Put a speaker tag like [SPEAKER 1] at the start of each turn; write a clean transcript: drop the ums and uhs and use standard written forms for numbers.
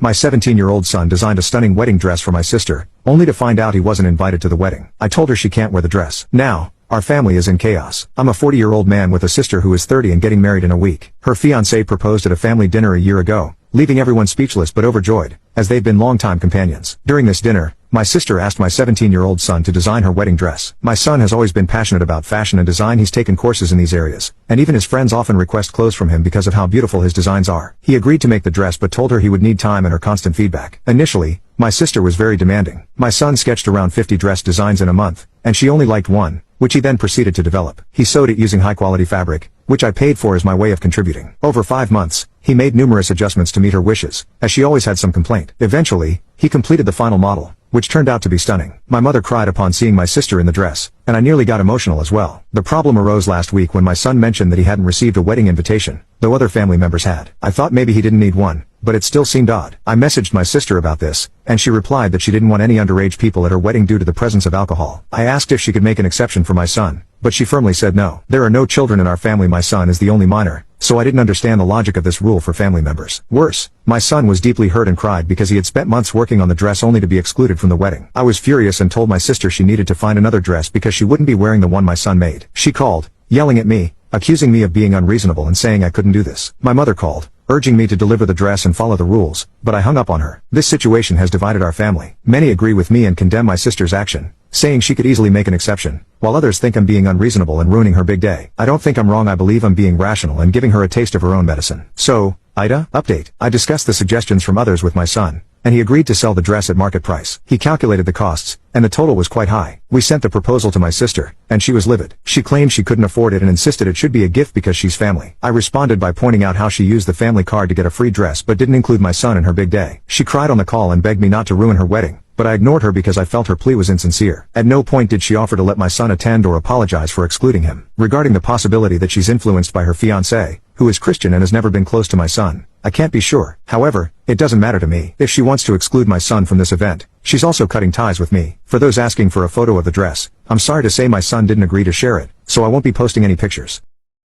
[SPEAKER 1] My 17-year-old son designed a stunning wedding dress for my sister, only to find out he wasn't invited to the wedding. I told her she can't wear the dress. Now, our family is in chaos. I'm a 40-year-old man with a sister who is 30 and getting married in a week. Her fiancé proposed at a family dinner a year ago, leaving everyone speechless but overjoyed, as they've been longtime companions. During this dinner, my sister asked my 17-year-old son to design her wedding dress. My son has always been passionate about fashion and design. He's taken courses in these areas, and even his friends often request clothes from him because of how beautiful his designs are. He agreed to make the dress but told her he would need time and her constant feedback. Initially, my sister was very demanding. My son sketched around 50 dress designs in a month, and she only liked one, which he then proceeded to develop. He sewed it using high-quality fabric, which I paid for as my way of contributing. Over 5 months, he made numerous adjustments to meet her wishes, as she always had some complaint. Eventually, he completed the final model, which turned out to be stunning. My mother cried upon seeing my sister in the dress, and I nearly got emotional as well. The problem arose last week when my son mentioned that he hadn't received a wedding invitation, though other family members had. I thought maybe he didn't need one, but it still seemed odd. I messaged my sister about this, and she replied that she didn't want any underage people at her wedding due to the presence of alcohol. I asked if she could make an exception for my son, but she firmly said no. There are no children in our family. My son is the only minor, so I didn't understand the logic of this rule for family members. Worse, my son was deeply hurt and cried because he had spent months working on the dress only to be excluded from the wedding. I was furious and told my sister she needed to find another dress because she wouldn't be wearing the one my son made. She called, yelling at me, accusing me of being unreasonable and saying I couldn't do this. My mother called, urging me to deliver the dress and follow the rules, but I hung up on her. This situation has divided our family. Many agree with me and condemn my sister's action, saying she could easily make an exception, while others think I'm being unreasonable and ruining her big day. I don't think I'm wrong. I believe I'm being rational and giving her a taste of her own medicine. So, Ida, update. I discussed the suggestions from others with my son, and he agreed to sell the dress at market price. He calculated the costs, and the total was quite high. We sent the proposal to my sister, and she was livid. She claimed she couldn't afford it and insisted it should be a gift because she's family. I responded by pointing out how she used the family card to get a free dress but didn't include my son in her big day. She cried on the call and begged me not to ruin her wedding, but I ignored her because I felt her plea was insincere. At no point did she offer to let my son attend or apologize for excluding him. Regarding the possibility that she's influenced by her fiancé, who is Christian and has never been close to my son, I can't be sure. However, it doesn't matter to me. If she wants to exclude my son from this event, she's also cutting ties with me. For those asking for a photo of the dress, I'm sorry to say my son didn't agree to share it, so I won't be posting any pictures.